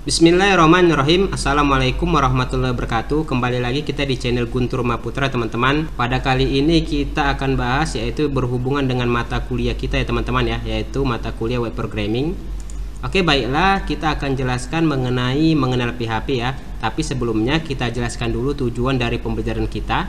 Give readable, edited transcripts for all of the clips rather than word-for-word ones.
Bismillahirrahmanirrahim. Assalamualaikum warahmatullahi wabarakatuh. Kembali lagi kita di channel Guntur Maputra, teman-teman. Pada kali ini kita akan bahas yaitu berhubungan dengan mata kuliah kita ya teman-teman ya, yaitu mata kuliah web programming. Oke, baiklah, kita akan jelaskan mengenai mengenal PHP ya. Tapi sebelumnya kita jelaskan dulu tujuan dari pembelajaran kita.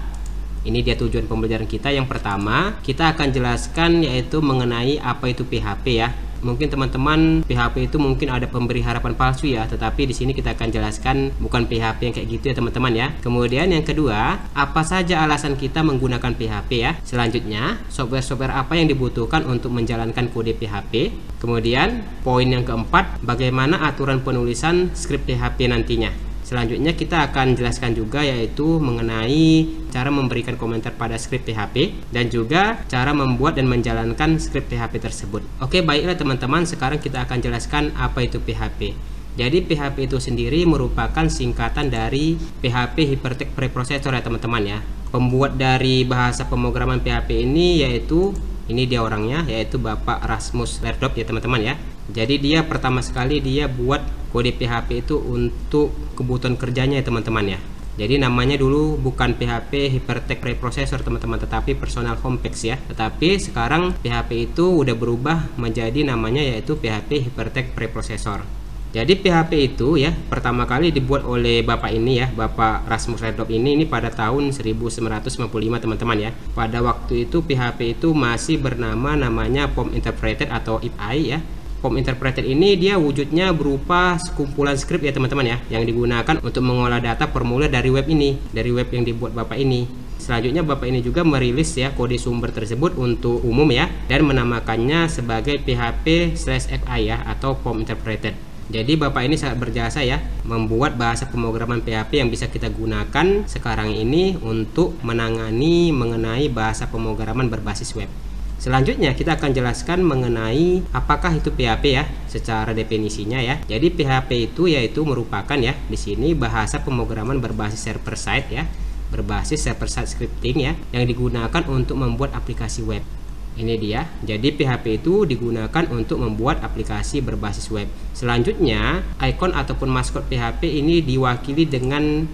Ini dia tujuan pembelajaran kita. Yang pertama, kita akan jelaskan yaitu mengenai apa itu PHP ya. Mungkin teman-teman PHP itu mungkin ada pemberi harapan palsu ya, tetapi di sini kita akan jelaskan bukan PHP yang kayak gitu ya teman-teman ya. Kemudian yang kedua, apa saja alasan kita menggunakan PHP ya. Selanjutnya, software-software apa yang dibutuhkan untuk menjalankan kode PHP. Kemudian poin yang keempat, bagaimana aturan penulisan skrip PHP nantinya. Selanjutnya kita akan jelaskan juga yaitu mengenai cara memberikan komentar pada skrip PHP dan juga cara membuat dan menjalankan skrip PHP tersebut. Oke, baiklah teman-teman, sekarang kita akan jelaskan apa itu PHP. Jadi PHP itu sendiri merupakan singkatan dari PHP Hypertext Preprocessor ya teman-teman ya. Pembuat dari bahasa pemrograman PHP ini yaitu ini dia orangnya, yaitu Bapak Rasmus Lerdop ya teman-teman ya. Jadi dia pertama sekali dia buat kode PHP itu untuk kebutuhan kerjanya ya teman-teman ya. Jadi namanya dulu bukan PHP Hypertext Preprocessor teman-teman, tetapi Personal Complex ya. Tetapi sekarang PHP itu udah berubah menjadi namanya yaitu PHP Hypertext Preprocessor. Jadi PHP itu ya pertama kali dibuat oleh Bapak ini ya, Bapak Rasmus Lerdop ini pada tahun 1955 teman-teman ya. Pada waktu itu PHP itu masih bernama namanya POM Interpreted atau IPI ya. POM Interpreted ini dia wujudnya berupa sekumpulan skrip ya teman-teman ya, yang digunakan untuk mengolah data formulir dari web ini, dari web yang dibuat Bapak ini. Selanjutnya Bapak ini juga merilis ya kode sumber tersebut untuk umum ya, dan menamakannya sebagai PHP/FI ya atau POM Interpreted. Jadi Bapak ini sangat berjasa ya, membuat bahasa pemrograman PHP yang bisa kita gunakan sekarang ini untuk menangani mengenai bahasa pemrograman berbasis web. Selanjutnya kita akan jelaskan mengenai apakah itu PHP ya, secara definisinya ya. Jadi PHP itu yaitu merupakan ya di sini bahasa pemrograman berbasis server side ya, berbasis server side scripting ya, yang digunakan untuk membuat aplikasi web. Ini dia. Jadi PHP itu digunakan untuk membuat aplikasi berbasis web. Selanjutnya, icon ataupun maskot PHP ini diwakili dengan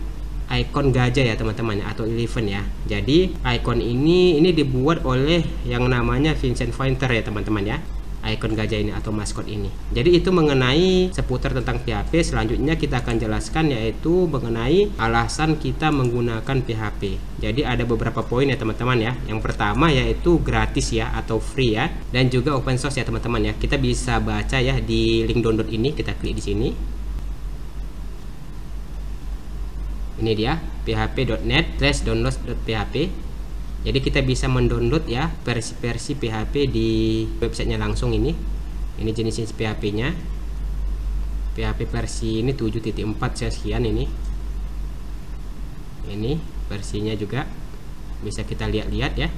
icon gajah ya teman-teman atau elephant ya. Jadi icon ini dibuat oleh yang namanya Vincent Pointer ya teman-teman ya. Icon gajah ini atau maskot ini. Jadi itu mengenai seputar tentang PHP. Selanjutnya kita akan jelaskan yaitu mengenai alasan kita menggunakan PHP. Jadi ada beberapa poin ya teman-teman ya. Yang pertama yaitu gratis ya atau free ya, dan juga open source ya teman-teman ya. Kita bisa baca ya di link download ini, kita klik di sini. Ini dia php.net/downloads.php. Jadi kita bisa mendownload ya versi-versi PHP di websitenya langsung ini. Ini jenis PHP-nya. PHP versi ini 7.4 sekian ini. Ini versinya juga bisa kita lihat-lihat ya.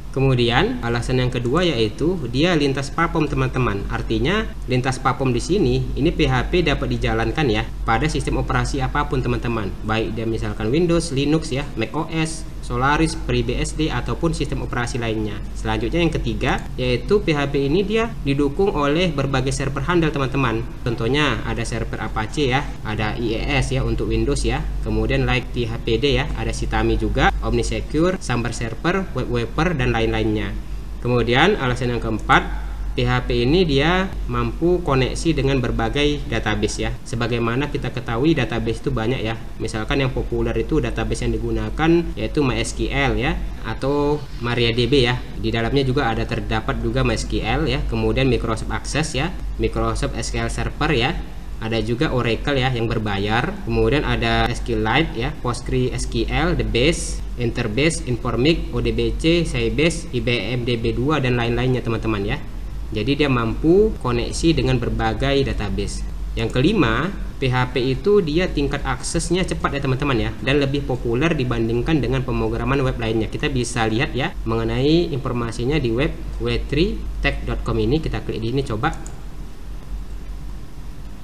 Kemudian alasan yang kedua yaitu dia lintas platform teman-teman. Artinya lintas platform di sini ini PHP dapat dijalankan ya pada sistem operasi apapun teman-teman. Baik dia misalkan Windows, Linux ya, macOS, Solaris, FreeBSD ataupun sistem operasi lainnya. Selanjutnya yang ketiga yaitu PHP ini dia didukung oleh berbagai server handle teman-teman. Contohnya ada server Apache ya, ada IIS ya untuk Windows ya. Kemudian like PHPD ya, ada Sitami juga, OmniSecure, Sambar Server, WebWeaver dan lain-lainnya. Kemudian alasan yang keempat, PHP ini dia mampu koneksi dengan berbagai database ya. Sebagaimana kita ketahui database itu banyak ya. Misalkan yang populer itu database yang digunakan yaitu MySQL ya atau MariaDB ya. Di dalamnya juga ada terdapat juga MySQL ya. Kemudian Microsoft Access ya, Microsoft SQL Server ya. Ada juga Oracle ya yang berbayar. Kemudian ada SQLite ya, PostgreSQL, The Base, Interbase, Informix, ODBC, Sybase, IBM DB2 dan lain-lainnya teman-teman ya. Jadi dia mampu koneksi dengan berbagai database. Yang kelima, PHP itu dia tingkat aksesnya cepat ya teman-teman ya, dan lebih populer dibandingkan dengan pemrograman web lainnya. Kita bisa lihat ya mengenai informasinya di web w3tech.com ini. Kita klik di ini coba.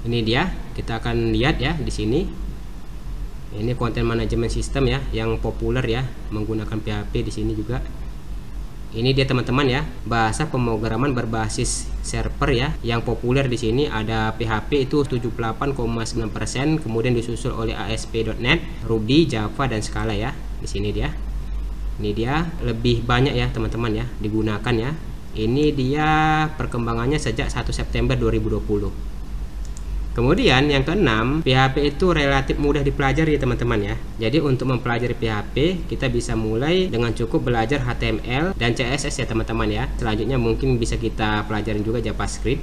Ini dia, kita akan lihat ya di sini. Ini content management system ya yang populer ya menggunakan PHP di sini juga. Ini dia teman-teman ya, bahasa pemrograman berbasis server ya. Yang populer di sini ada PHP itu 78,9%, kemudian disusul oleh ASP.NET, Ruby, Java dan Scala ya. Di sini dia. Ini dia lebih banyak ya teman-teman ya digunakan ya. Ini dia perkembangannya sejak 1 September 2020. Kemudian yang keenam, PHP itu relatif mudah dipelajari teman-teman ya. Jadi untuk mempelajari PHP kita bisa mulai dengan cukup belajar HTML dan CSS ya teman-teman ya. Selanjutnya mungkin bisa kita pelajarin juga JavaScript.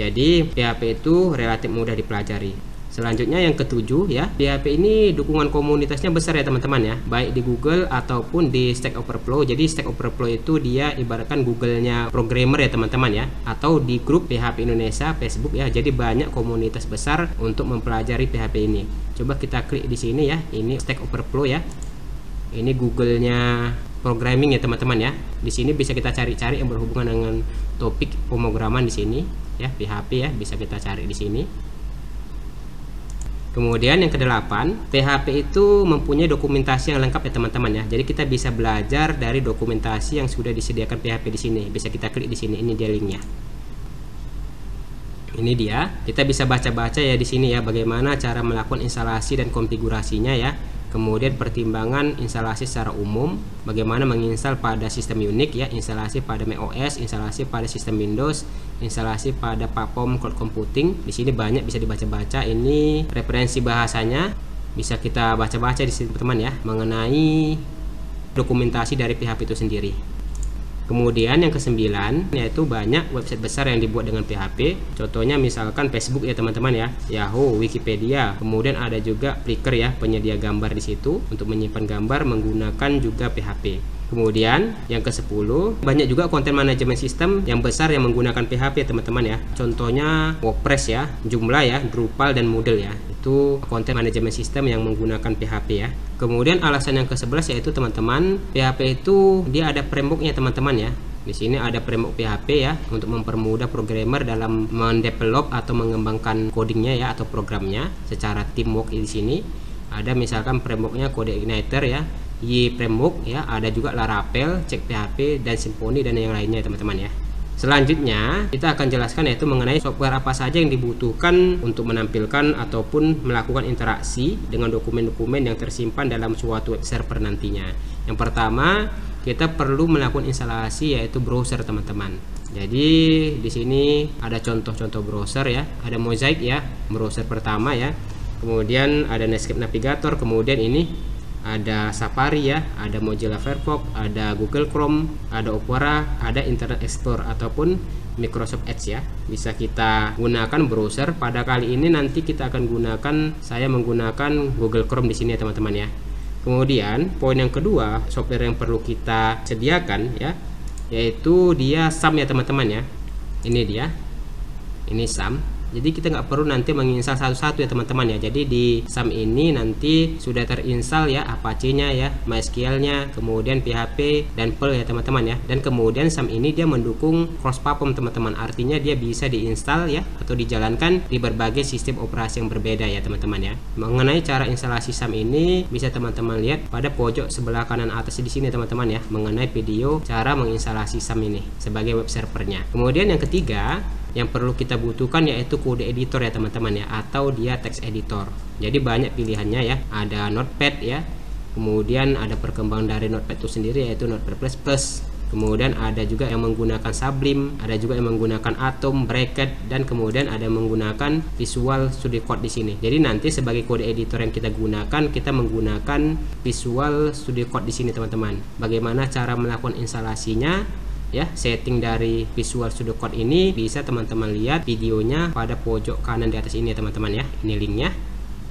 Jadi PHP itu relatif mudah dipelajari. Selanjutnya yang ketujuh ya, PHP ini dukungan komunitasnya besar ya teman-teman ya, baik di Google ataupun di Stack Overflow. Jadi Stack Overflow itu dia ibaratkan Google-nya programmer ya teman-teman ya, atau di grup PHP Indonesia Facebook ya. Jadi banyak komunitas besar untuk mempelajari PHP ini. Coba kita klik di sini ya, ini Stack Overflow ya. Ini Google-nya programming ya teman-teman ya. Di sini bisa kita cari-cari yang berhubungan dengan topik pemrograman di sini ya, PHP ya, bisa kita cari di sini. Kemudian yang kedelapan, PHP itu mempunyai dokumentasi yang lengkap ya teman-teman ya. Jadi kita bisa belajar dari dokumentasi yang sudah disediakan PHP di sini. Bisa kita klik di sini, ini dia linknya. Ini dia, kita bisa baca-baca ya di sini ya, bagaimana cara melakukan instalasi dan konfigurasinya ya. Kemudian pertimbangan instalasi secara umum, bagaimana menginstal pada sistem Unix ya, instalasi pada macOS, instalasi pada sistem Windows, instalasi pada platform cloud computing. Di sini banyak bisa dibaca-baca. Ini referensi bahasanya bisa kita baca-baca di sini teman-teman ya, mengenai dokumentasi dari PHP itu sendiri. Kemudian yang kesembilan, yaitu banyak website besar yang dibuat dengan PHP. Contohnya misalkan Facebook ya teman-teman ya, Yahoo, Wikipedia. Kemudian ada juga Flickr ya, penyedia gambar di situ untuk menyimpan gambar menggunakan juga PHP. Kemudian yang ke-10, banyak juga konten manajemen sistem yang besar yang menggunakan PHP teman-teman ya. Contohnya WordPress ya, Joomla ya, Drupal dan Moodle ya. Itu konten manajemen sistem yang menggunakan PHP ya. Kemudian alasan yang ke-11 yaitu teman-teman, PHP itu dia ada frameworknya teman-teman ya. Di sini ada framework PHP ya untuk mempermudah programmer dalam mendevelop atau mengembangkan codingnya ya atau programnya secara teamwork. Di sini ada misalkan frameworknya CodeIgniter ya, YFramework ya, ada juga Laravel, Check PHP dan Symfony dan yang lainnya teman-teman ya. Selanjutnya kita akan jelaskan yaitu mengenai software apa saja yang dibutuhkan untuk menampilkan ataupun melakukan interaksi dengan dokumen-dokumen yang tersimpan dalam suatu web server nantinya. Yang pertama, kita perlu melakukan instalasi yaitu browser teman-teman. Jadi di sini ada contoh-contoh browser ya, ada Mosaic ya, browser pertama ya. Kemudian ada Netscape Navigator, kemudian ini ada Safari ya, ada Mozilla Firefox, ada Google Chrome, ada Opera, ada Internet Explorer ataupun Microsoft Edge ya. Bisa kita gunakan browser. Pada kali ini nanti kita akan gunakan, saya menggunakan Google Chrome di sini ya teman-teman ya. Kemudian poin yang kedua, software yang perlu kita sediakan ya, yaitu dia SAM ya teman-teman ya. Ini dia, ini SAM. Jadi kita nggak perlu nanti menginstal satu-satu ya teman-teman ya. Jadi di SAM ini nanti sudah terinstall ya Apache-nya ya, MySQL-nya, kemudian PHP dan Perl ya teman-teman ya. Dan kemudian SAM ini dia mendukung cross platform teman-teman. Artinya dia bisa diinstal ya atau dijalankan di berbagai sistem operasi yang berbeda ya teman-teman ya. Mengenai cara instalasi SAM ini bisa teman-teman lihat pada pojok sebelah kanan atas di sini teman-teman ya, mengenai video cara menginstalasi SAM ini sebagai web servernya. Kemudian yang ketiga, yang perlu kita butuhkan yaitu kode editor ya teman-teman ya, atau dia text editor. Jadi banyak pilihannya ya, ada Notepad ya, kemudian ada perkembangan dari Notepad itu sendiri yaitu Notepad++, kemudian ada juga yang menggunakan Sublime, ada juga yang menggunakan Atom, Bracket, dan kemudian ada yang menggunakan Visual Studio Code di sini. Jadi nanti sebagai kode editor yang kita gunakan, kita menggunakan Visual Studio Code di sini teman-teman. Bagaimana cara melakukan instalasinya? Ya, setting dari Visual Studio Code ini bisa teman-teman lihat videonya pada pojok kanan di atas ini ya teman-teman ya. Ini linknya.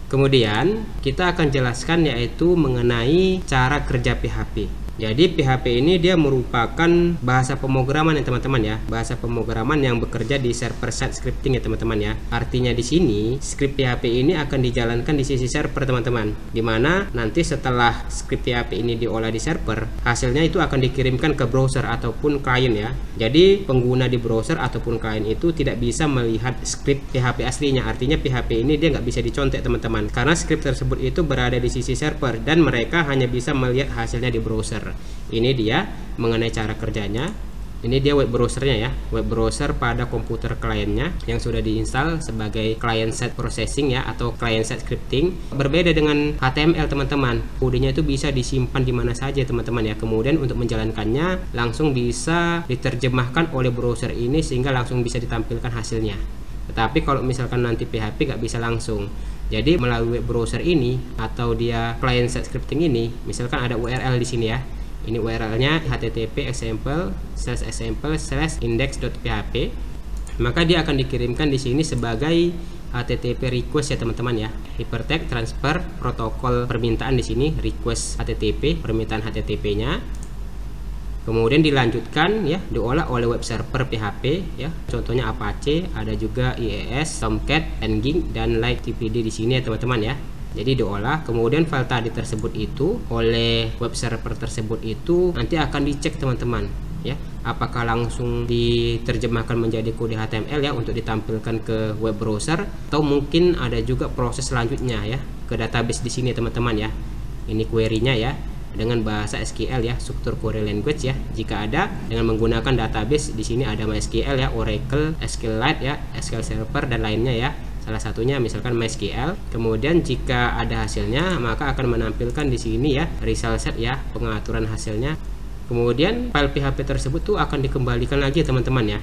Kemudian kita akan jelaskan yaitu mengenai cara kerja PHP. Jadi PHP ini dia merupakan bahasa pemrograman ya teman-teman ya, bahasa pemrograman yang bekerja di server side scripting ya teman-teman ya. Artinya di sini script PHP ini akan dijalankan di sisi server teman-teman, dimana nanti setelah script PHP ini diolah di server, hasilnya itu akan dikirimkan ke browser ataupun klien ya. Jadi pengguna di browser ataupun klien itu tidak bisa melihat script PHP aslinya. Artinya PHP ini dia nggak bisa dicontek teman-teman, karena script tersebut itu berada di sisi server dan mereka hanya bisa melihat hasilnya di browser. browser. Ini dia mengenai cara kerjanya. Ini dia web browsernya ya, web browser pada komputer kliennya yang sudah diinstal sebagai client side processing ya, atau client side scripting. Berbeda dengan HTML teman-teman, kodenya itu bisa disimpan di mana saja teman-teman ya. Kemudian untuk menjalankannya langsung bisa diterjemahkan oleh browser ini sehingga langsung bisa ditampilkan hasilnya. Tetapi kalau misalkan nanti PHP nggak bisa langsung. Jadi melalui web browser ini atau dia client side scripting ini, misalkan ada URL di sini ya. Ini URL-nya http example/index.php. Maka dia akan dikirimkan di sini sebagai HTTP request ya teman-teman ya. Hypertext transfer protokol permintaan di sini, request HTTP, permintaan HTTP-nya. Kemudian dilanjutkan ya, diolah oleh web server PHP ya. Contohnya Apache, ada juga IIS, Tomcat, Nginx dan LightTPD di sini ya teman-teman ya. Jadi diolah, kemudian file tadi tersebut itu oleh web server tersebut itu nanti akan dicek teman-teman ya, apakah langsung diterjemahkan menjadi kode HTML ya untuk ditampilkan ke web browser, atau mungkin ada juga proses selanjutnya ya ke database di sini teman-teman ya. Ini query-nya ya dengan bahasa SQL ya, struktur query language ya. Jika ada dengan menggunakan database di sini ada MySQL ya, Oracle, SQLite ya, SQL Server dan lainnya ya. Salah satunya misalkan MySQL. Kemudian jika ada hasilnya maka akan menampilkan di sini ya result set ya, pengaturan hasilnya. Kemudian file PHP tersebut tuh akan dikembalikan lagi teman-teman ya,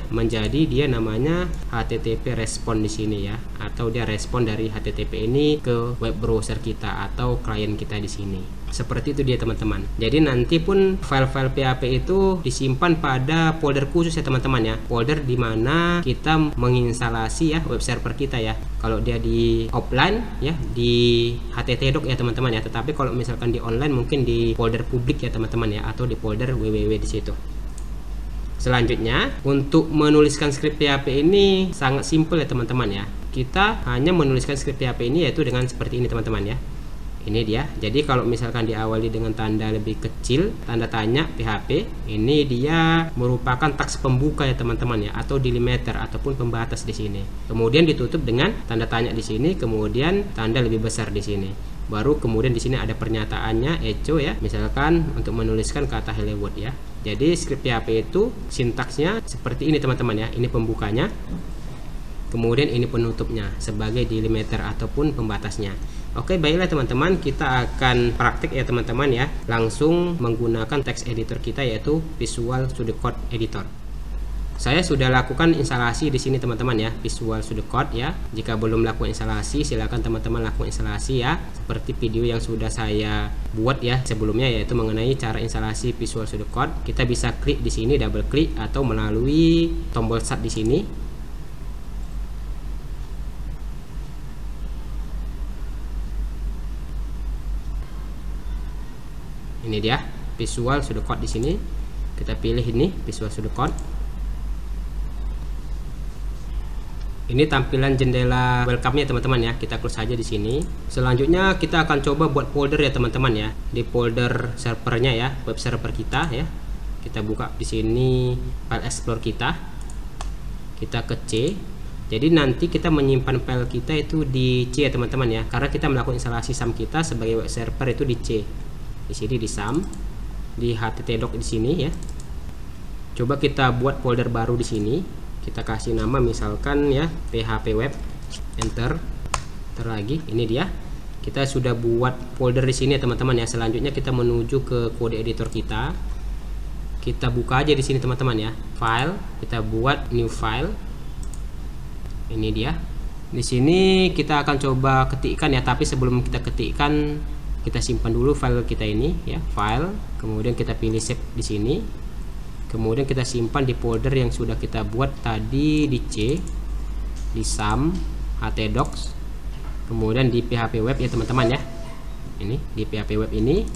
menjadi dia namanya HTTP respon di sini ya, atau dia respon dari HTTP ini ke web browser kita atau klien kita di sini. Seperti itu dia teman-teman. Jadi nanti pun file-file PHP itu disimpan pada folder khusus ya teman-teman ya, folder di mana kita menginstalasi ya web server kita ya. Kalau dia di offline ya di htdoc ya teman-teman ya, tetapi kalau misalkan di online mungkin di folder publik ya teman-teman ya, atau di folder www di situ. Selanjutnya, untuk menuliskan script PHP ini sangat simpel ya teman-teman ya. Kita hanya menuliskan script PHP ini yaitu dengan seperti ini teman-teman ya. Ini dia. Jadi kalau misalkan diawali dengan tanda lebih kecil, tanda tanya PHP, ini dia merupakan teks pembuka ya teman-teman ya, atau delimiter ataupun pembatas di sini. Kemudian ditutup dengan tanda tanya di sini, kemudian tanda lebih besar di sini. Baru kemudian di sini ada pernyataannya echo ya, misalkan untuk menuliskan kata Hollywood ya. Jadi script PHP itu sintaksnya seperti ini teman-teman ya. Ini pembukanya, kemudian ini penutupnya sebagai delimiter ataupun pembatasnya. Oke, baiklah teman-teman, kita akan praktik ya teman-teman ya, langsung menggunakan text editor kita yaitu Visual Studio Code Editor. Saya sudah lakukan instalasi di sini teman-teman ya, Visual Studio Code ya. Jika belum lakukan instalasi, silakan teman-teman lakukan instalasi ya, seperti video yang sudah saya buat ya sebelumnya, yaitu mengenai cara instalasi Visual Studio Code. Kita bisa klik di sini, double klik, atau melalui tombol start di sini. Ini dia Visual Studio Code di sini. Kita pilih ini Visual Studio Code. Ini tampilan jendela welcome-nya teman-teman ya. Kita close saja di sini. Selanjutnya kita akan coba buat folder ya teman-teman ya. Di folder servernya ya, web server kita ya. Kita buka di sini file explorer kita. Kita ke C. Jadi nanti kita menyimpan file kita itu di C ya teman-teman ya. Karena kita melakukan instalasi SAM kita sebagai web server itu di C. Di sini di SAM, di htdoc di sini ya. Coba kita buat folder baru di sini. Kita kasih nama misalkan ya PHP web, enter. Lagi, ini dia. Kita sudah buat folder di sini ya teman-teman ya. Selanjutnya kita menuju ke kode editor kita. Kita buka aja di sini teman-teman ya. File, kita buat new file. Ini dia. Di sini kita akan coba ketikkan ya, tapi sebelum kita ketikkan kita simpan dulu file kita ini ya, file. Kemudian kita pilih save di sini. Kemudian kita simpan di folder yang sudah kita buat tadi di C, di SAM, htdocs, kemudian di PHP web ya teman-teman ya. Ini di PHP web ini.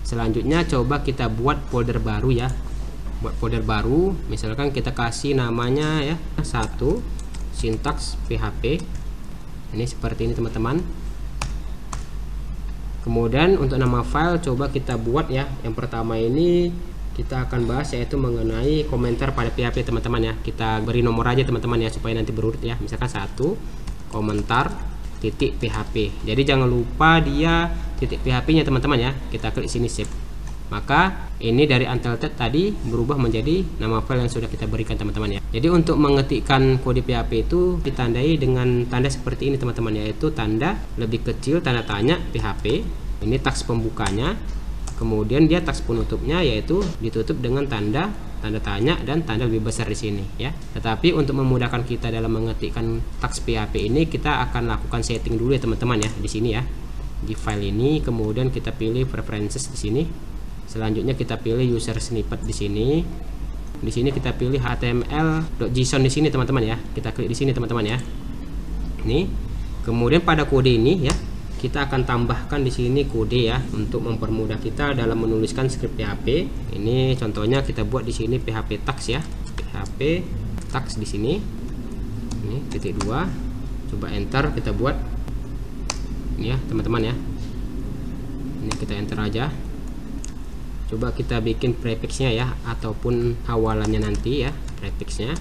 Selanjutnya coba kita buat folder baru ya. Buat folder baru, misalkan kita kasih namanya ya 1 sintaks PHP. Ini seperti ini teman-teman. Kemudian untuk nama file coba kita buat ya. Yang pertama ini kita akan bahas yaitu mengenai komentar pada PHP teman-teman ya. Kita beri nomor aja teman-teman ya supaya nanti berurut ya. Misalkan 1 komentar titik PHP. Jadi jangan lupa dia titik PHP nya teman-teman ya. Kita klik sini save. maka ini dari untitled tadi berubah menjadi nama file yang sudah kita berikan teman-teman ya. Jadi untuk mengetikkan kode PHP itu ditandai dengan tanda seperti ini teman-teman, yaitu tanda lebih kecil tanda tanya PHP. Ini teks pembukanya, kemudian dia teks penutupnya yaitu ditutup dengan tanda tanya dan tanda lebih besar di sini ya. Tetapi untuk memudahkan kita dalam mengetikkan teks PHP ini, kita akan lakukan setting dulu ya teman-teman ya di sini ya. Di file ini kemudian kita pilih preferences di sini. Selanjutnya kita pilih user snippet di sini. Di sini kita pilih html.json di sini teman-teman ya. Kita klik di sini teman-teman ya. Ini. Kemudian pada kode ini ya, kita akan tambahkan di sini kode ya untuk mempermudah kita dalam menuliskan script PHP. Ini contohnya kita buat di sini PHP tags ya. PHP tags di sini. Ini titik 2. Coba enter, kita buat ini ya teman-teman ya. Ini kita enter aja. Coba kita bikin prefixnya ya, ataupun awalannya nanti ya, prefixnya.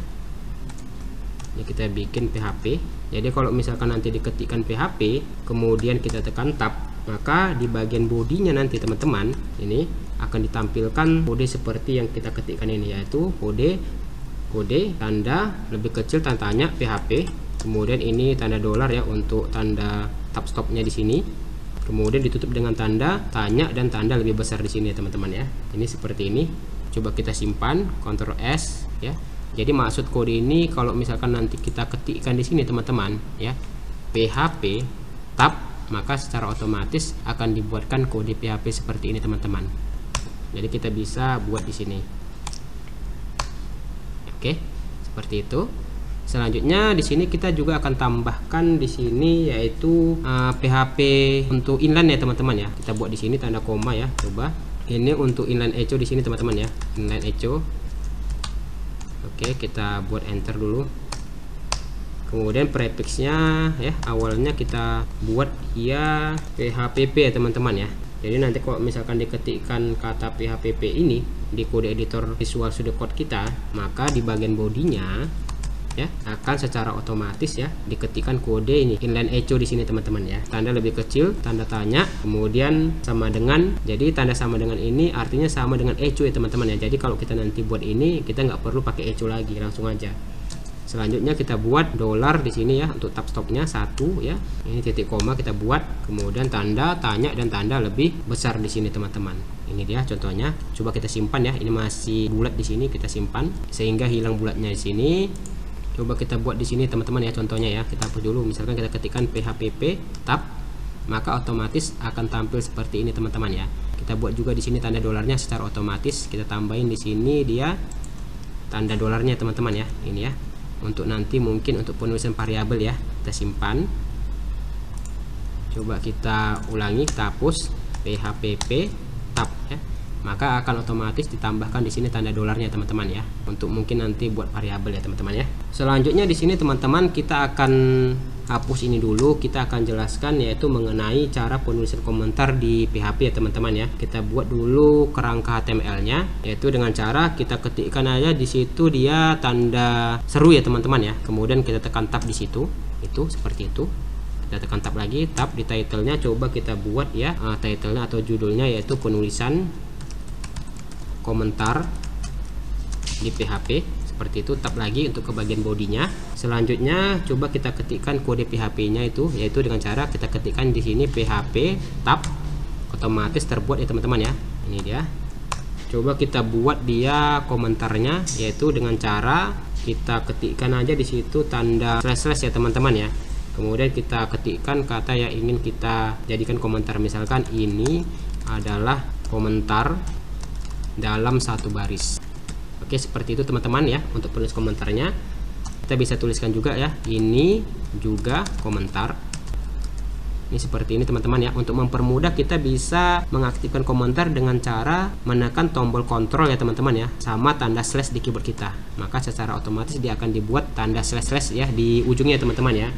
Ini kita bikin PHP. Jadi kalau misalkan nanti diketikkan PHP, kemudian kita tekan tab, maka di bagian bodinya nanti teman-teman, ini akan ditampilkan kode seperti yang kita ketikkan ini, yaitu kode tanda lebih kecil tanda tanya PHP. Kemudian ini tanda dolar ya untuk tanda tab stopnya di sini. Kemudian ditutup dengan tanda tanya dan tanda lebih besar di sini ya teman-teman ya. Ini seperti ini. Coba kita simpan, Ctrl S ya. Jadi maksud kode ini kalau misalkan nanti kita ketikkan di sini teman-teman ya, PHP tab, maka secara otomatis akan dibuatkan kode PHP seperti ini teman-teman. Jadi kita bisa buat di sini. Oke, seperti itu. Selanjutnya di sini kita juga akan tambahkan di sini yaitu PHP untuk inline ya teman-teman ya. Kita buat di sini tanda koma ya. Coba ini untuk inline echo di sini teman-teman ya. Inline echo. Oke, kita buat enter dulu. Kemudian prefixnya ya, awalnya kita buat ya PHPP ya teman-teman ya. Jadi nanti kalau misalkan diketikkan kata PHPP ini di kode editor Visual Studio Code kita, maka di bagian bodinya ya akan secara otomatis ya diketikkan kode ini inline echo di sini teman-teman ya. Tanda lebih kecil tanda tanya, kemudian sama dengan, jadi tanda sama dengan ini artinya sama dengan echo ya teman-teman ya. Jadi kalau kita nanti buat ini, kita nggak perlu pakai echo lagi, langsung aja. Selanjutnya kita buat dolar di sini ya untuk tab stopnya 1 ya. Ini titik koma kita buat, kemudian tanda tanya dan tanda lebih besar di sini teman-teman. Ini dia contohnya. Coba kita simpan ya. Ini masih bulat di sini, kita simpan sehingga hilang bulatnya di sini. Coba kita buat di sini teman-teman ya, contohnya ya. Kita hapus dulu. Misalkan kita ketikkan PHPP tab, maka otomatis akan tampil seperti ini teman-teman ya. Kita buat juga di sini tanda dolarnya secara otomatis. Kita tambahin di sini dia tanda dolarnya teman-teman ya. Ini ya. Untuk nanti mungkin untuk penulisan variabel ya. Kita simpan. Coba kita ulangi, kita hapus PHPP tab ya. Maka akan otomatis ditambahkan di sini tanda dolarnya teman-teman ya, untuk mungkin nanti buat variabel ya teman-teman ya. Selanjutnya di sini teman-teman kita akan hapus ini dulu, kita akan jelaskan yaitu mengenai cara penulisan komentar di PHP ya teman-teman ya. Kita buat dulu kerangka HTML-nya, yaitu dengan cara kita ketikkan aja di situ dia tanda seru ya teman-teman ya. Kemudian kita tekan tab di situ, itu seperti itu. Kita tekan tab lagi, tab di title-nya coba kita buat ya title-nya atau judulnya yaitu penulisan komentar di PHP seperti itu. Tab lagi untuk ke bagian bodinya. Selanjutnya coba kita ketikkan kode PHP-nya itu, yaitu dengan cara kita ketikkan di sini PHP tab, otomatis terbuat ya teman-teman ya. Ini dia. Coba kita buat dia komentarnya, yaitu dengan cara kita ketikkan aja di situ tanda slash ya teman-teman ya. Kemudian kita ketikkan kata yang ingin kita jadikan komentar, misalkan ini adalah komentar dalam satu baris. Oke, seperti itu teman-teman ya untuk penulis komentarnya. Kita bisa tuliskan juga ya, ini juga komentar. Ini seperti ini teman-teman ya. Untuk mempermudah kita bisa mengaktifkan komentar dengan cara menekan tombol kontrol ya teman-teman ya, sama tanda slash di keyboard kita. Maka secara otomatis dia akan dibuat tanda slash ya di ujungnya teman-teman ya.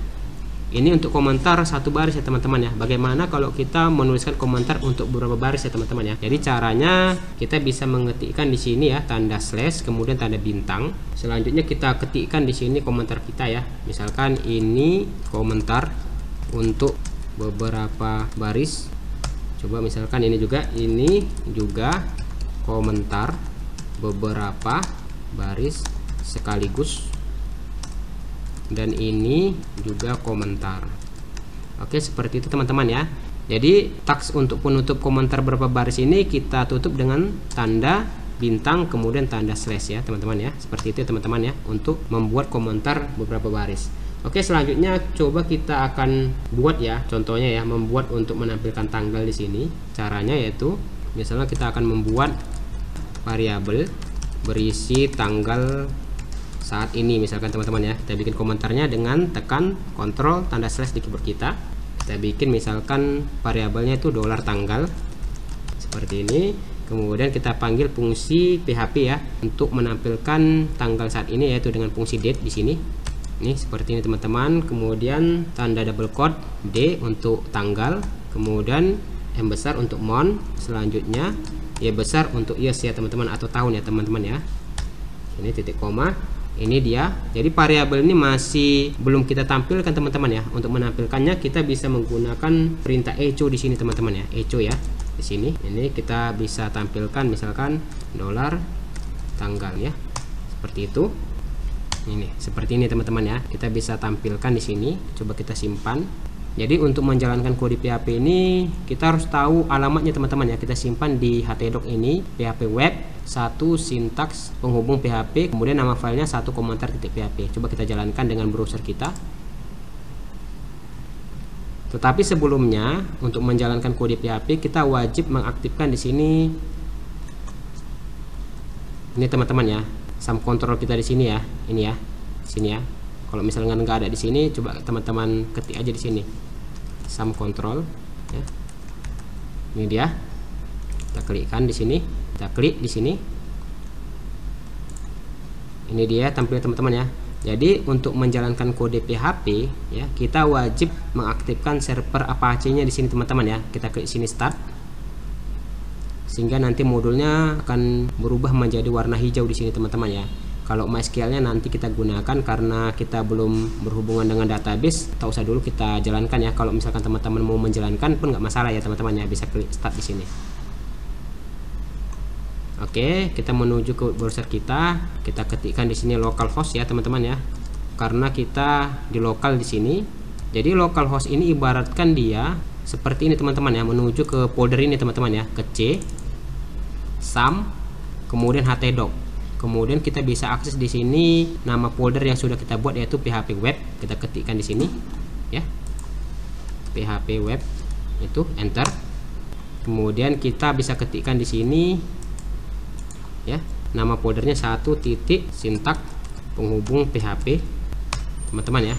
Ini untuk komentar satu baris ya teman-teman ya. Bagaimana kalau kita menuliskan komentar untuk beberapa baris ya teman-teman ya. Jadi caranya kita bisa mengetikkan di sini ya tanda slash, kemudian tanda bintang. Selanjutnya kita ketikkan di sini komentar kita ya. Misalkan ini komentar untuk beberapa baris. Coba misalkan ini juga komentar beberapa baris sekaligus, dan ini juga komentar. Oke, seperti itu teman-teman ya. Jadi teks untuk penutup komentar beberapa baris ini kita tutup dengan tanda bintang kemudian tanda slash ya teman-teman ya. Seperti itu teman-teman ya, untuk membuat komentar beberapa baris. Oke, selanjutnya coba kita akan buat ya, contohnya ya, membuat untuk menampilkan tanggal di sini. Caranya yaitu misalnya kita akan membuat variabel berisi tanggal saat ini misalkan teman-teman ya. Kita bikin komentarnya dengan tekan Ctrl tanda slash di keyboard kita. Kita bikin misalkan variabelnya itu $tanggal seperti ini. Kemudian kita panggil fungsi PHP ya untuk menampilkan tanggal saat ini, yaitu dengan fungsi date di sini. Ini seperti ini teman-teman. Kemudian tanda double quote D untuk tanggal, kemudian M besar untuk month, selanjutnya Y besar untuk years ya teman-teman, atau tahun ya teman-teman ya. Ini titik koma. Ini dia. Jadi variabel ini masih belum kita tampilkan teman-teman ya. Untuk menampilkannya kita bisa menggunakan perintah echo di sini teman-teman ya. Echo ya. Di sini ini kita bisa tampilkan misalkan $tanggal ya. Seperti itu. Ini seperti ini teman-teman ya. Kita bisa tampilkan di sini. Coba kita simpan. Jadi untuk menjalankan kode PHP ini kita harus tahu alamatnya teman-teman ya. Kita simpan di htdoc ini, PHP web 1 sintaks penghubung PHP, kemudian nama filenya 1 komentar.php. Coba kita jalankan dengan browser kita. Tetapi sebelumnya untuk menjalankan kode PHP kita wajib mengaktifkan di sini. Ini teman-teman ya, sum control kita di sini ya. Ini ya, sini ya. Kalau misalnya nggak ada di sini, coba teman-teman ketik aja di sini sum control ya. Ini dia. Kita klikkan di sini, kita klik di sini. Ini dia tampil teman-teman ya. Jadi untuk menjalankan kode PHP ya, kita wajib mengaktifkan server Apache-nya di sini teman-teman ya. Kita klik sini start. Sehingga nanti modulnya akan berubah menjadi warna hijau di sini teman-teman ya. Kalau MySQL-nya nanti kita gunakan karena kita belum berhubungan dengan database, tak usah dulu kita jalankan ya. Kalau misalkan teman-teman mau menjalankan pun nggak masalah ya teman-teman ya, bisa klik start di sini. Oke, kita menuju ke browser kita ketikkan di sini localhost ya teman-teman ya. Karena kita di lokal di sini. Jadi localhost ini ibaratkan dia seperti ini teman-teman ya, menuju ke folder ini teman-teman ya, ke C, sum, kemudian htdoc. Kemudian kita bisa akses di sini nama folder yang sudah kita buat, yaitu PHP web. Kita ketikkan di sini ya, PHP web, itu enter. Kemudian kita bisa ketikkan di sini ya, nama foldernya 1 titik sintak penghubung PHP teman-teman ya,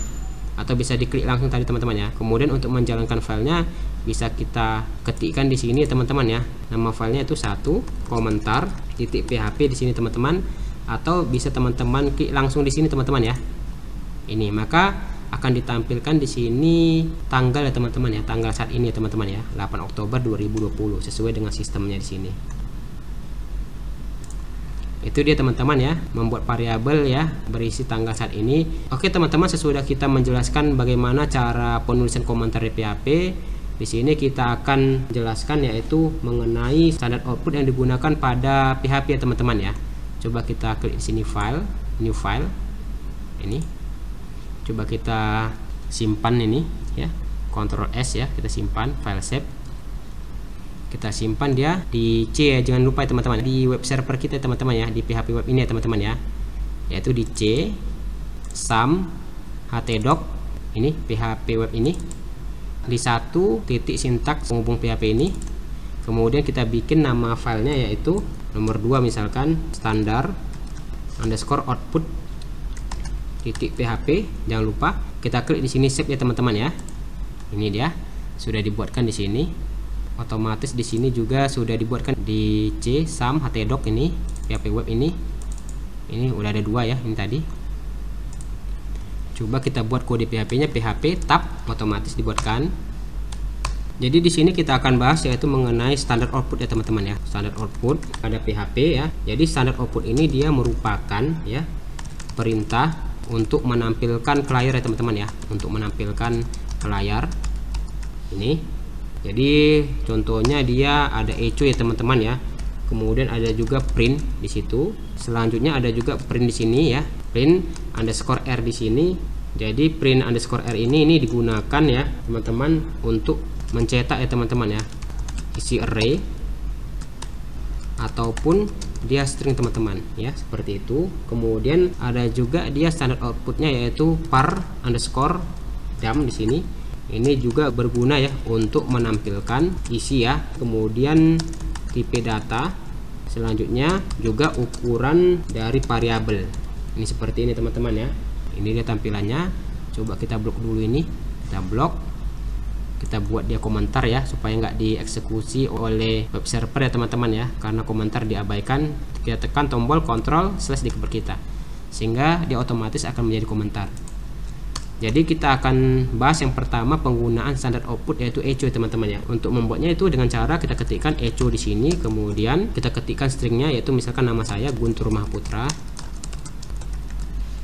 atau bisa diklik langsung tadi teman-teman ya. Kemudian untuk menjalankan filenya bisa kita ketikkan di sini teman-teman ya. Nama filenya itu 1 komentar titik PHP di sini teman-teman, atau bisa teman-teman klik langsung di sini teman-teman ya. Ini maka akan ditampilkan di sini tanggal ya teman-teman ya, tanggal saat ini ya teman-teman ya, 8 Oktober 2020 sesuai dengan sistemnya di sini. Itu dia teman-teman ya, membuat variabel ya berisi tanggal saat ini. Oke teman-teman, sesudah kita menjelaskan bagaimana cara penulisan komentar di PHP, di sini kita akan jelaskan yaitu mengenai standar output yang digunakan pada PHP ya teman-teman ya. Coba kita klik di sini file, new file. Ini. Coba kita simpan ini ya. Ctrl S ya, kita simpan file save. Kita simpan dia di C ya, jangan lupa ya teman-teman, di web server kita teman-teman ya, di PHP web ini ya teman-teman ya, yaitu di C sum htdoc ini PHP web ini, di 1 titik sintaks penghubung PHP ini. Kemudian kita bikin nama filenya yaitu nomor 2 misalkan standar underscore output titik PHP. Jangan lupa kita klik di sini save ya teman-teman ya. Ini dia sudah dibuatkan di sini. Otomatis di sini juga sudah dibuatkan di C sum htdoc ini PHP web ini udah ada 2 ya ini tadi. Coba kita buat kode PHP-nya PHP tab, otomatis dibuatkan. Jadi di sini kita akan bahas yaitu mengenai standar output ya teman-teman ya. Standar output pada PHP ya. Jadi standar output ini dia merupakan ya perintah untuk menampilkan ke layar ya teman-teman ya, untuk menampilkan ke layar ini. Jadi contohnya dia ada echo ya teman-teman ya. kemudian ada juga print di situ. Selanjutnya ada juga print di sini ya, print underscore r di sini. Jadi print underscore r ini digunakan ya teman-teman untuk mencetak ya teman-teman ya, isi array ataupun dia string teman-teman ya, seperti itu. Kemudian ada juga dia standard outputnya yaitu par underscore dam di sini. Ini juga berguna ya untuk menampilkan isi ya, kemudian tipe data, selanjutnya juga ukuran dari variabel. Ini seperti ini teman-teman ya. Ini dia tampilannya. Coba kita blok dulu ini, kita blok, kita buat dia komentar ya supaya nggak dieksekusi oleh web server ya teman-teman ya, karena komentar diabaikan. Kita tekan tombol Ctrl/di keyboard kita sehingga dia otomatis akan menjadi komentar. Jadi kita akan bahas yang pertama penggunaan standard output yaitu echo teman-teman ya. Untuk membuatnya itu dengan cara kita ketikkan echo di sini, kemudian kita ketikkan stringnya yaitu misalkan nama saya Guntur Mahaputra.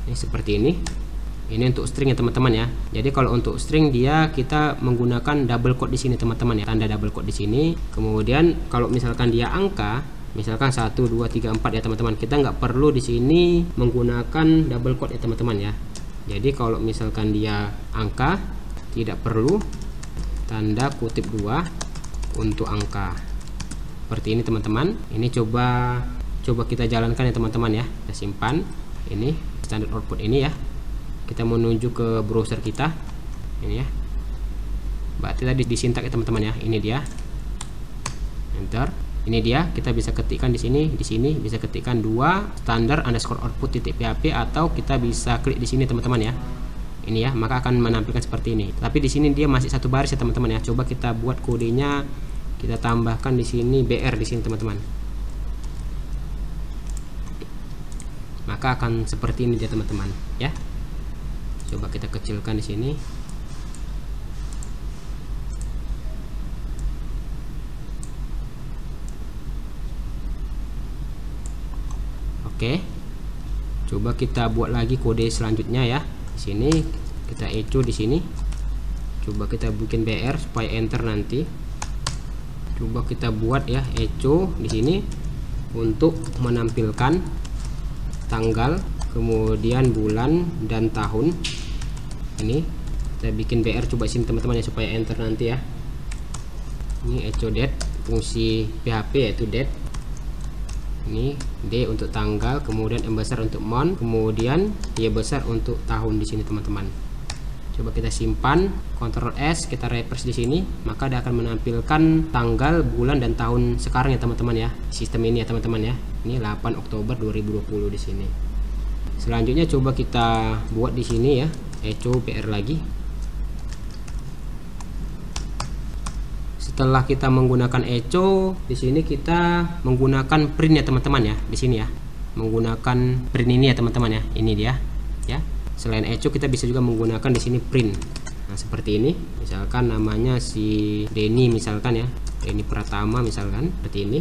Ini seperti ini. Ini untuk string ya teman-teman ya. Jadi kalau untuk string dia kita menggunakan double quote di sini teman-teman ya, tanda double quote di sini. Kemudian kalau misalkan dia angka, misalkan 1 2 3 4 ya teman-teman, kita nggak perlu di sini menggunakan double quote ya teman-teman ya. Jadi kalau misalkan dia angka tidak perlu tanda kutip 2 untuk angka. Seperti ini teman-teman. Ini coba kita jalankan ya teman-teman ya. Kita simpan ini standard output ini ya. Kita menuju ke browser kita. Ini ya. Berarti tadi disintak ya teman-teman ya. Ini dia. Enter. Ini dia, kita bisa ketikkan di sini bisa ketikkan 2 standar underscore output titik php, atau kita bisa klik di sini teman-teman ya. Ini ya, maka akan menampilkan seperti ini. Tapi di sini dia masih satu baris ya teman-teman ya. Coba kita buat kodenya, kita tambahkan di sini br di sini teman-teman. Maka akan seperti ini dia teman-teman ya. Coba kita kecilkan di sini. Oke, coba kita buat lagi kode selanjutnya ya. Di sini kita echo di sini. Coba kita bikin br supaya enter nanti. Coba kita buat ya echo di sini untuk menampilkan tanggal, kemudian bulan dan tahun. Ini kita bikin br coba sini teman-teman ya supaya enter nanti ya. Ini echo date, fungsi PHP yaitu date. Ini D untuk tanggal, kemudian M besar untuk month, kemudian Y besar untuk tahun di sini teman-teman. Coba kita simpan, Ctrl S, kita refresh di sini, maka dia akan menampilkan tanggal, bulan dan tahun sekarang ya teman-teman ya. Sistem ini ya teman-teman ya. Ini 8 Oktober 2020 di sini. Selanjutnya coba kita buat di sini ya, echo br lagi. Setelah kita menggunakan echo, di sini kita menggunakan print ya teman-teman ya, di sini ya. Menggunakan print ini ya teman-teman ya. Ini dia ya. Selain echo kita bisa juga menggunakan di sini print. Nah, seperti ini. Misalkan namanya si Denny misalkan ya. Denny Pratama misalkan, seperti ini.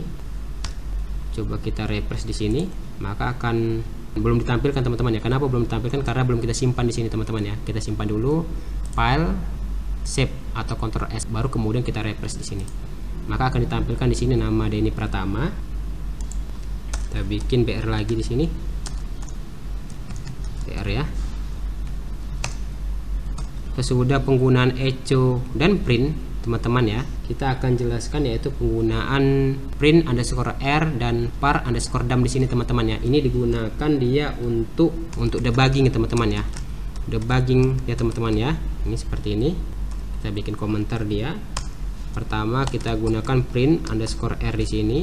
Coba kita refresh di sini, maka akan belum ditampilkan teman-teman ya. Kenapa belum ditampilkan? Karena belum kita simpan di sini teman-teman ya. Kita simpan dulu, file, save atau Ctrl S, baru kemudian kita refresh di sini. Maka akan ditampilkan di sini nama Denny Pratama. Kita bikin br lagi di sini. br ya. Sesudah penggunaan echo dan print teman-teman ya, kita akan jelaskan yaitu penggunaan print underscore r dan par underscore dam di sini teman-teman ya. Ini digunakan dia untuk debugging ya teman-teman ya. Debugging ya teman-teman ya. Ini seperti ini. Kita bikin komentar dia. Pertama kita gunakan print underscore r di sini.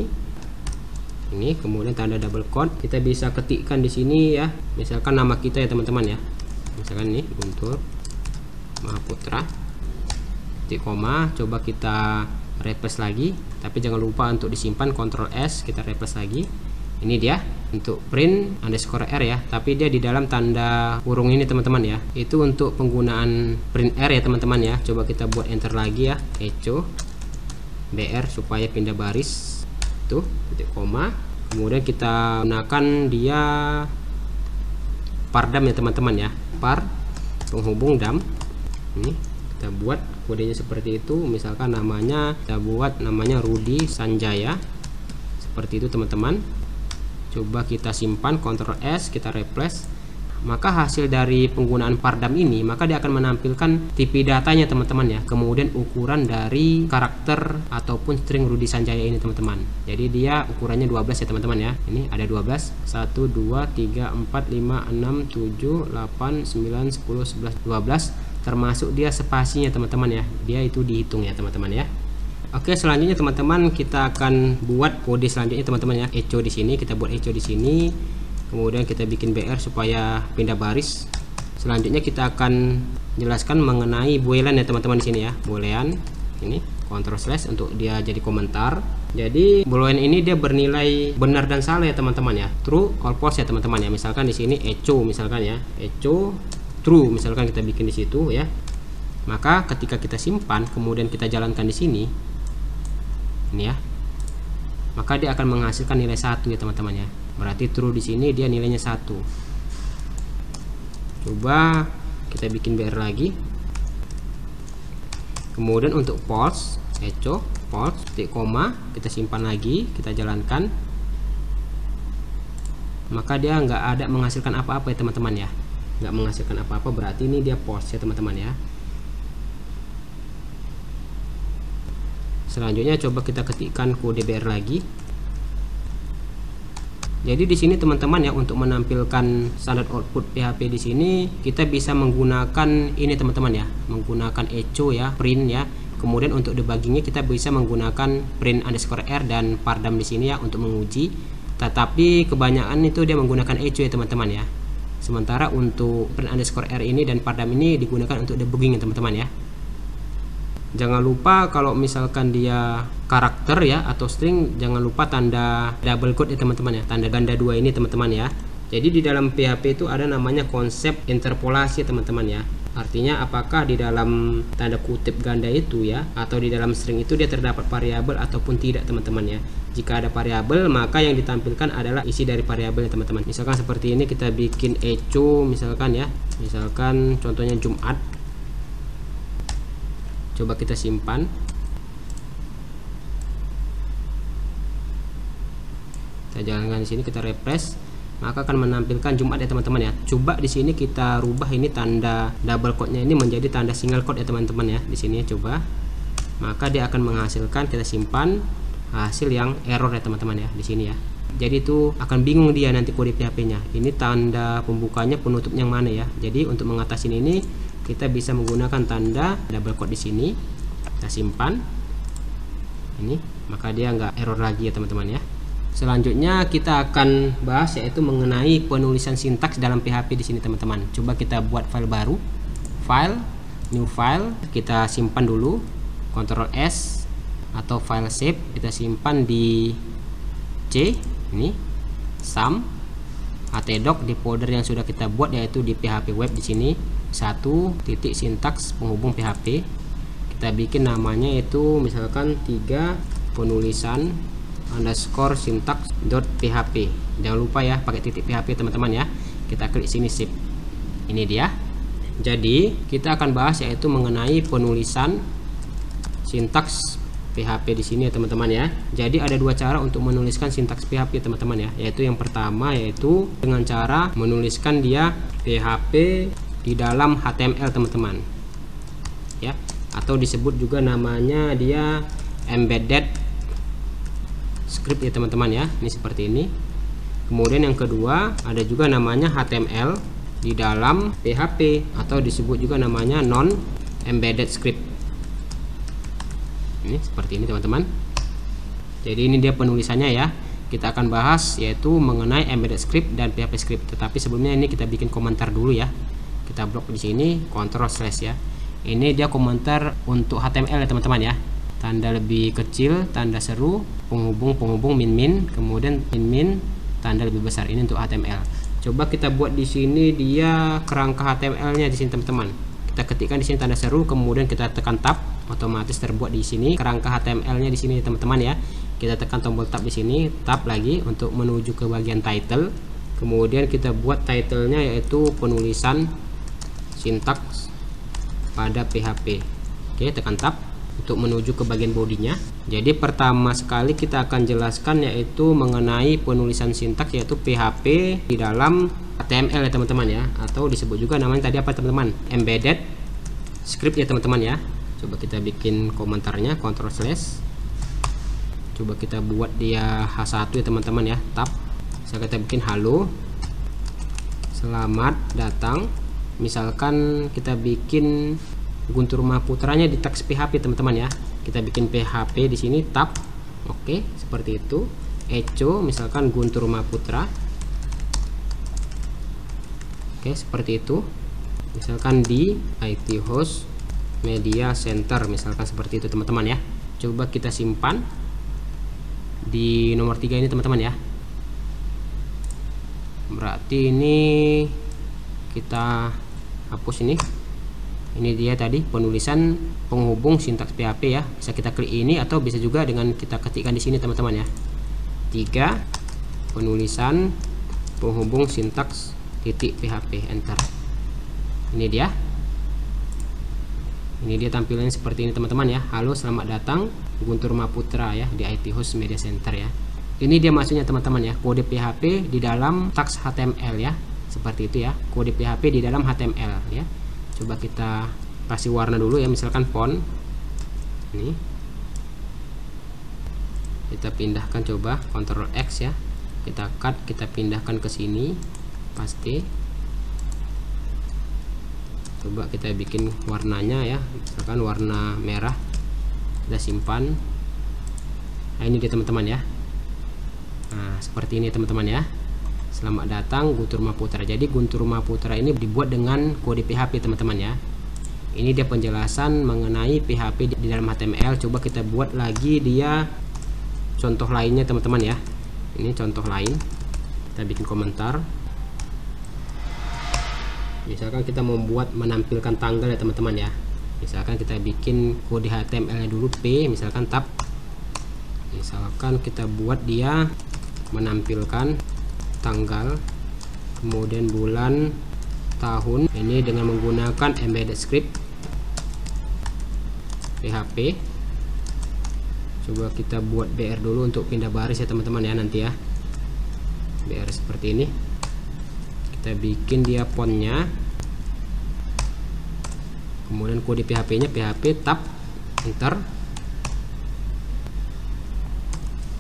Ini kemudian tanda double quote. Kita bisa ketikkan di sini ya. Misalkan nama kita ya teman-teman ya. Misalkan ini Guntur Mahaputra. Titik koma. Coba kita refresh lagi. Tapi jangan lupa untuk disimpan, Ctrl S, kita refresh lagi. Ini dia untuk print underscore r ya, tapi dia di dalam tanda kurung ini teman-teman ya. Itu untuk penggunaan print r ya teman-teman ya. Coba kita buat enter lagi ya, echo br supaya pindah baris. Tuh titik koma. Kemudian kita gunakan dia par dam ya teman-teman ya. Par penghubung dam. Ini kita buat kodenya seperti itu. Misalkan namanya kita buat namanya Rudi Sanjaya seperti itu teman-teman. Coba kita simpan, Ctrl S, kita replace. Maka hasil dari penggunaan Pardam ini, maka dia akan menampilkan tipe datanya teman-teman ya, kemudian ukuran dari karakter ataupun string Rudi Sanjaya ini teman-teman. Jadi dia ukurannya 12 ya teman-teman ya. Ini ada 12, 1 2 3 4 5 6 7 8 9 10 11 12, termasuk dia spasinya teman-teman ya. Dia itu dihitung ya teman-teman ya. Oke, selanjutnya teman-teman kita akan buat kode selanjutnya teman-teman ya. Echo di sini, kita buat echo di sini. Kemudian kita bikin BR supaya pindah baris. Selanjutnya kita akan jelaskan mengenai boolean ya teman-teman di sini ya. Boolean ini Ctrl// untuk dia jadi komentar. Jadi boolean ini dia bernilai benar dan salah ya teman-teman ya. True or false ya teman-teman ya. Misalkan di sini echo misalkan ya. Echo true misalkan kita bikin di situ ya. Maka ketika kita simpan kemudian kita jalankan di sini. Ini ya. Maka dia akan menghasilkan nilai 1 ya teman-teman ya. Berarti true di sini dia nilainya 1. Coba kita bikin BR lagi. Kemudian untuk false, echo false, titik koma, kita simpan lagi, kita jalankan. Maka dia nggak ada menghasilkan apa-apa ya teman-teman ya. Nggak menghasilkan apa-apa, berarti ini dia false ya teman-teman ya. Selanjutnya coba kita ketikkan kode BR lagi. Jadi di sini teman-teman ya, untuk menampilkan standar output PHP di sini kita bisa menggunakan ini teman-teman ya, menggunakan echo ya, print ya. Kemudian untuk debuggingnya kita bisa menggunakan print_r dan Pardam di sini ya untuk menguji. Tetapi kebanyakan itu dia menggunakan echo ya teman-teman ya. Sementara untuk print_r ini dan Pardam ini digunakan untuk debugging ya teman-teman ya. Jangan lupa kalau misalkan dia karakter ya atau string, jangan lupa tanda double quote ya teman-teman ya, tanda ganda 2 ini teman-teman ya. Jadi di dalam PHP itu ada namanya konsep interpolasi teman-teman ya. Artinya apakah di dalam tanda kutip ganda itu ya atau di dalam string itu dia terdapat variabel ataupun tidak teman-teman ya. Jika ada variabel maka yang ditampilkan adalah isi dari variabelnya teman-teman. Misalkan seperti ini kita bikin echo misalkan ya. Misalkan contohnya Jumat. Coba kita simpan. Kita jalankan di sini, kita refresh, maka akan menampilkan Jumat ya teman-teman ya. Coba di sini kita rubah ini tanda double quote-nya ini menjadi tanda single quote ya teman-teman ya. Di sini coba. Maka dia akan menghasilkan, kita simpan hasil yang error ya teman-teman ya di sini ya. Jadi itu akan bingung dia nanti kode PHP-nya. Ini tanda pembukanya, penutupnya yang mana ya. Jadi untuk mengatasi ini kita bisa menggunakan tanda double quote di sini. Kita simpan. Ini, maka dia nggak error lagi ya teman-teman ya. Selanjutnya kita akan bahas yaitu mengenai penulisan sintaks dalam PHP di sini teman-teman. Coba kita buat file baru. File, new file, kita simpan dulu. Ctrl S atau file save, kita simpan di C ini. Sum htdoc di folder yang sudah kita buat yaitu di PHP web di sini. 1 titik sintaks penghubung PHP. Kita bikin namanya itu misalkan 3 penulisan underscore syntax.php. Jangan lupa ya pakai titik PHP teman-teman ya. Kita klik sini sip. Ini dia. Jadi kita akan bahas yaitu mengenai penulisan sintaks PHP di sini ya teman-teman ya. Jadi ada 2 cara untuk menuliskan sintaks PHP teman-teman ya. Yaitu yang pertama yaitu dengan cara menuliskan dia PHP di dalam HTML teman-teman ya, atau disebut juga namanya dia embedded script ya teman-teman ya. Ini seperti ini. Kemudian yang kedua ada juga namanya HTML di dalam PHP atau disebut juga namanya non embedded script. Ini seperti ini teman-teman. Jadi ini dia penulisannya ya. Kita akan bahas yaitu mengenai embedded script dan PHP script. Tetapi sebelumnya ini kita bikin komentar dulu ya. Kita blok di sini, Ctrl/ ya. Ini dia komentar untuk HTML ya teman-teman ya. Tanda lebih kecil, tanda seru, penghubung min, kemudian min, tanda lebih besar. Ini untuk HTML. Coba kita buat di sini dia kerangka HTML-nya di sini teman-teman. Kita ketikkan di sini tanda seru, kemudian kita tekan tab, otomatis terbuat di sini kerangka HTML-nya di sini teman-teman ya. Kita tekan tombol tab di sini, tab lagi untuk menuju ke bagian title. Kemudian kita buat title-nya yaitu penulisan sintaks pada PHP. Oke, tekan tab. untuk menuju ke bagian bodinya. Jadi pertama sekali kita akan jelaskan yaitu mengenai penulisan sintaks, yaitu PHP di dalam HTML ya teman-teman ya, atau disebut juga namanya tadi apa teman-teman, embedded script ya teman-teman ya. Coba kita bikin komentarnya, Ctrl/. Coba kita buat dia H1 ya teman-teman ya, tab. Saya kita bikin halo, selamat datang. Misalkan kita bikin Guntur Mahaputranya di teks PHP teman-teman ya. Kita bikin PHP di sini, tab. Oke, seperti itu. Echo misalkan Guntur Mahaputra. Oke, seperti itu. Misalkan di IT Host Media Center, misalkan seperti itu teman-teman ya. Coba kita simpan di nomor 3 ini teman-teman ya. Berarti ini kita hapus ini. Ini dia tadi penulisan penghubung sintaks PHP ya. Bisa kita klik ini atau bisa juga dengan kita ketikkan di sini teman-teman ya. 3 penulisan penghubung sintaks titik PHP, enter. Ini dia. Ini dia tampilannya seperti ini teman-teman ya. Halo, selamat datang Guntur Mahaputra ya di IT Host Media Center ya. Ini dia maksudnya teman-teman ya, kode PHP di dalam teks HTML ya. Seperti itu ya, kode PHP di dalam HTML ya. Coba kita kasih warna dulu ya, misalkan font. Ini kita pindahkan, coba Ctrl X ya. Kita cut, kita pindahkan ke sini, paste. Coba kita bikin warnanya ya, misalkan warna merah. Kita simpan. Nah, ini dia teman-teman ya. Nah, seperti ini teman-teman ya. Selamat datang Guntur Mahaputra. Jadi Guntur Mahaputra ini dibuat dengan kode PHP teman-teman ya. Ini dia penjelasan mengenai PHP di dalam HTML. Coba kita buat lagi dia contoh lainnya teman-teman ya. Ini contoh lain. Kita bikin komentar. Misalkan kita membuat menampilkan tanggal ya teman-teman ya. Misalkan kita bikin kode HTML-nya dulu P, misalkan tab. Misalkan kita buat dia menampilkan tanggal, kemudian bulan, tahun. Ini dengan menggunakan embedded script PHP. Coba kita buat BR dulu untuk pindah baris ya teman-teman ya, nanti ya. BR seperti ini. Kita bikin dia fontnya, kemudian kode PHP-nya PHP tab, enter.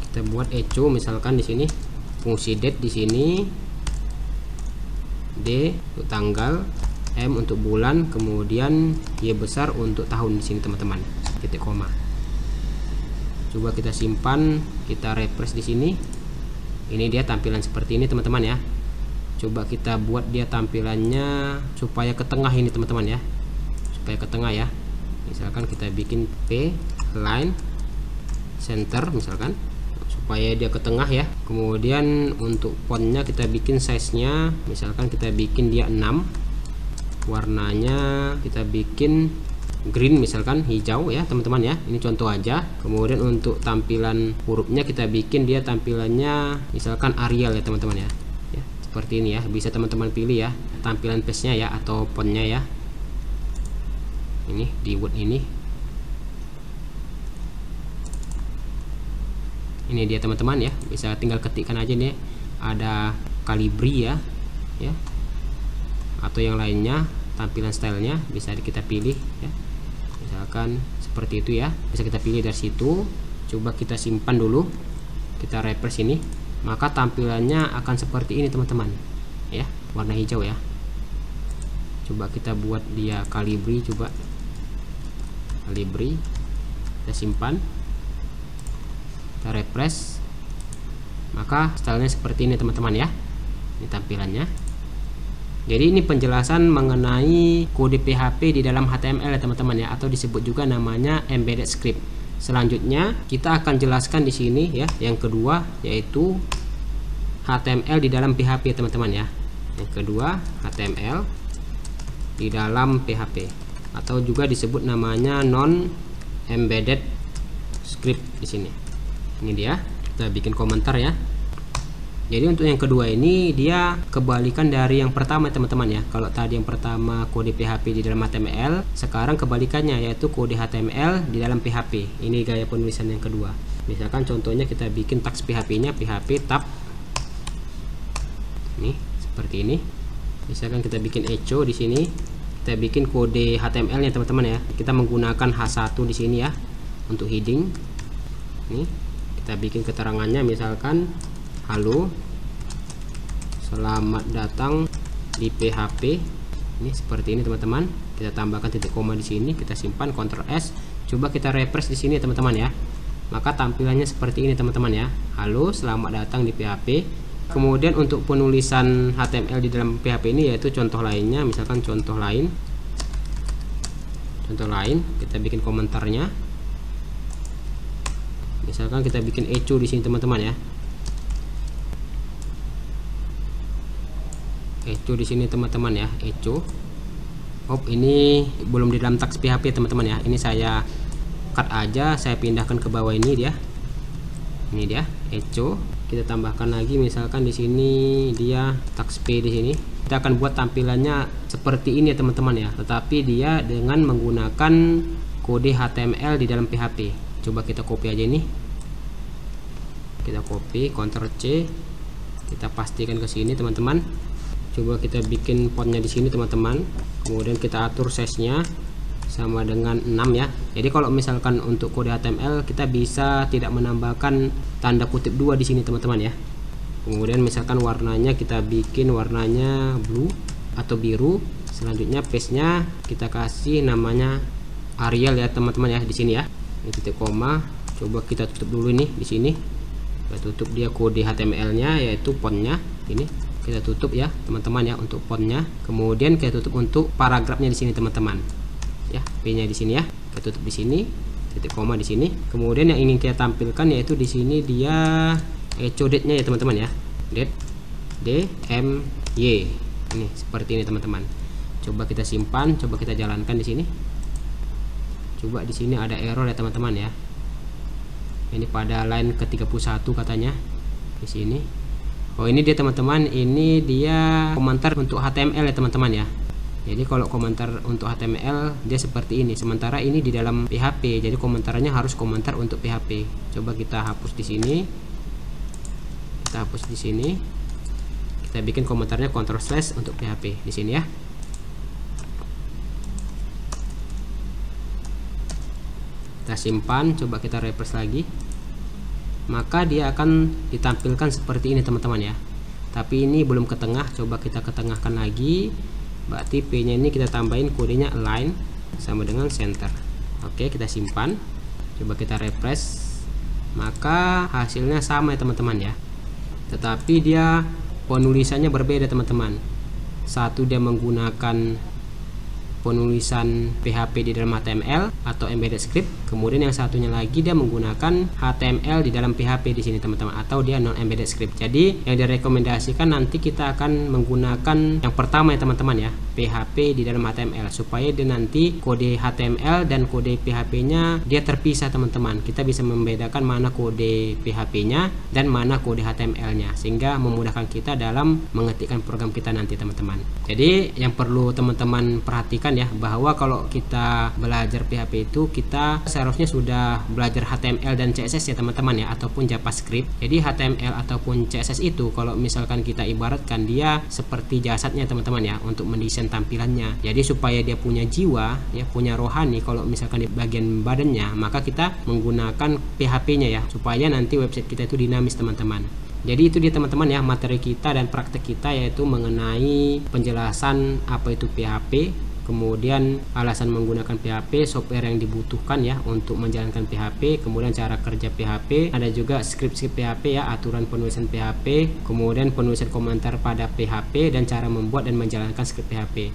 Kita buat echo misalkan di sini, fungsi date di sini, D untuk tanggal, M untuk bulan, kemudian Y besar untuk tahun di sini teman-teman, titik koma. Coba kita simpan, kita refresh di sini. Ini dia tampilan seperti ini teman-teman ya. Coba kita buat dia tampilannya supaya ke tengah ini teman-teman ya, supaya ke tengah ya. Misalkan kita bikin P line center misalkan, supaya dia ke tengah ya. Kemudian untuk fontnya kita bikin size-nya, misalkan kita bikin dia 6, warnanya kita bikin green misalkan, hijau ya teman-teman ya. Ini contoh aja. Kemudian untuk tampilan hurufnya kita bikin dia tampilannya misalkan Arial ya teman-teman ya. Seperti ini ya, bisa teman-teman pilih ya tampilan page-nya ya atau fontnya ya. Ini di Word ini. Ini dia teman-teman ya, bisa tinggal ketikkan aja nih, ada Calibri ya, atau yang lainnya, tampilan stylenya bisa kita pilih ya. Misalkan seperti itu ya, bisa kita pilih dari situ. Coba kita simpan dulu, kita refresh ini, maka tampilannya akan seperti ini teman-teman ya, warna hijau ya. Coba kita buat dia Calibri, coba Calibri, kita simpan, kita refresh, maka stylenya seperti ini teman-teman ya. Ini tampilannya. Jadi ini penjelasan mengenai kode PHP di dalam HTML ya teman-teman ya, atau disebut juga namanya embedded script. Selanjutnya kita akan jelaskan di sini ya, yang kedua yaitu HTML di dalam PHP teman-teman ya. Yang kedua HTML di dalam PHP, atau juga disebut namanya non embedded script di sini. Ini dia. Kita bikin komentar ya. Jadi untuk yang kedua ini dia kebalikan dari yang pertama teman-teman ya. Kalau tadi yang pertama kode PHP di dalam HTML, sekarang kebalikannya yaitu kode HTML di dalam PHP. Ini gaya penulisan yang kedua. Misalkan contohnya kita bikin tags PHP-nya PHP tab. Nih, seperti ini. Misalkan kita bikin echo di sini, kita bikin kode HTML-nya teman-teman ya. Kita menggunakan H1 di sini ya untuk heading. Nih, kita bikin keterangannya misalkan halo, selamat datang di PHP. Ini seperti ini teman-teman. Kita tambahkan titik koma di sini, kita simpan, Ctrl S. Coba kita refresh di sini teman-teman ya. Maka tampilannya seperti ini teman-teman ya. Halo, selamat datang di PHP. Kemudian untuk penulisan HTML di dalam PHP ini yaitu contoh lainnya, misalkan contoh lain. Contoh lain, kita bikin komentarnya. Misalkan kita bikin echo di sini teman-teman ya. Echo di sini teman-teman ya, echo. Oh, ini belum di dalam tags PHP teman-teman ya. Ini saya cut aja, saya pindahkan ke bawah ini dia. Ini dia, echo. Kita tambahkan lagi misalkan di sini dia tags P di sini. Kita akan buat tampilannya seperti ini ya teman-teman ya. Tetapi dia dengan menggunakan kode HTML di dalam PHP. Coba kita copy aja ini. Kita copy, Ctrl C. Kita pastikan ke sini teman-teman. Coba kita bikin fontnya di sini teman-teman. Kemudian kita atur size-nya sama dengan 6 ya. Jadi kalau misalkan untuk kode HTML kita bisa tidak menambahkan tanda kutip 2 di sini teman-teman ya. Kemudian misalkan warnanya kita bikin warnanya blue atau biru. Selanjutnya paste-nya kita kasih namanya Arial ya teman-teman ya di sini ya. Ini titik koma. Coba kita tutup dulu nih di sini. Kita tutup dia kode HTML-nya yaitu fontnya ini. Kita tutup ya teman-teman ya untuk fontnya. Kemudian kita tutup untuk paragrafnya di sini teman-teman. Ya, P-nya di sini ya. Kita tutup di sini, titik koma di sini. Kemudian yang ingin kita tampilkan yaitu di sini dia echo date-nya ya teman-teman ya. Date D M Y. Ini seperti ini teman-teman. Coba kita simpan, coba kita jalankan di sini. Coba di sini ada error ya teman-teman ya. Ini pada line ke-31 katanya di sini. Oh, ini dia teman-teman, ini dia komentar untuk HTML ya teman-teman ya. Jadi kalau komentar untuk HTML dia seperti ini. Sementara ini di dalam PHP. Jadi komentarnya harus komentar untuk PHP. Coba kita hapus di sini. Kita hapus di sini. Kita bikin komentarnya Ctrl/ untuk PHP di sini ya. Kita simpan, coba kita refresh lagi. Maka dia akan ditampilkan seperti ini teman-teman ya. Tapi ini belum ke tengah, coba kita ketengahkan lagi. Berarti P nya ini kita tambahin kodenya align sama dengan center. Oke, kita simpan, coba kita refresh. Maka hasilnya sama ya teman-teman ya. Tetapi dia penulisannya berbeda teman-teman. Satu dia menggunakan penulisan PHP di dalam HTML atau embedded script. Kemudian yang satunya lagi dia menggunakan HTML di dalam PHP di sini teman-teman, atau dia non embedded script. Jadi yang direkomendasikan nanti kita akan menggunakan yang pertama ya teman-teman ya, PHP di dalam HTML, supaya dia nanti kode HTML dan kode PHP-nya dia terpisah teman-teman. Kita bisa membedakan mana kode PHP-nya dan mana kode HTML-nya, sehingga memudahkan kita dalam mengetikkan program kita nanti teman-teman. Jadi yang perlu teman-teman perhatikan ya, bahwa kalau kita belajar PHP itu kita seharusnya sudah belajar HTML dan CSS ya teman-teman ya, ataupun JavaScript. Jadi HTML ataupun CSS itu kalau misalkan kita ibaratkan dia seperti jasadnya teman-teman ya, untuk mendesain tampilannya. Jadi supaya dia punya jiwa ya, punya rohani kalau misalkan di bagian badannya, maka kita menggunakan PHP-nya ya, supaya nanti website kita itu dinamis teman-teman. Jadi itu dia teman-teman ya, materi kita dan praktek kita, yaitu mengenai penjelasan apa itu PHP, kemudian alasan menggunakan PHP, software yang dibutuhkan ya untuk menjalankan PHP, kemudian cara kerja PHP, ada juga script PHP ya, aturan penulisan PHP, kemudian penulisan komentar pada PHP, dan cara membuat dan menjalankan script PHP.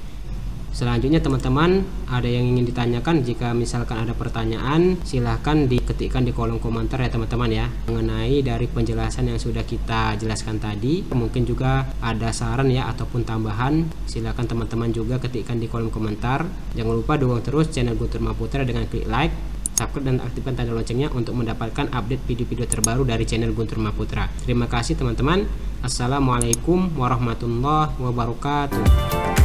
Selanjutnya teman-teman, ada yang ingin ditanyakan? Jika misalkan ada pertanyaan, silahkan diketikkan di kolom komentar ya teman-teman ya, mengenai dari penjelasan yang sudah kita jelaskan tadi. Mungkin juga ada saran ya ataupun tambahan, silahkan teman-teman juga ketikkan di kolom komentar. Jangan lupa dukung terus channel Guntur Maputra dengan klik like, subscribe, dan aktifkan tanda loncengnya untuk mendapatkan update video-video terbaru dari channel Guntur Maputra. Terima kasih teman-teman. Assalamualaikum warahmatullahi wabarakatuh.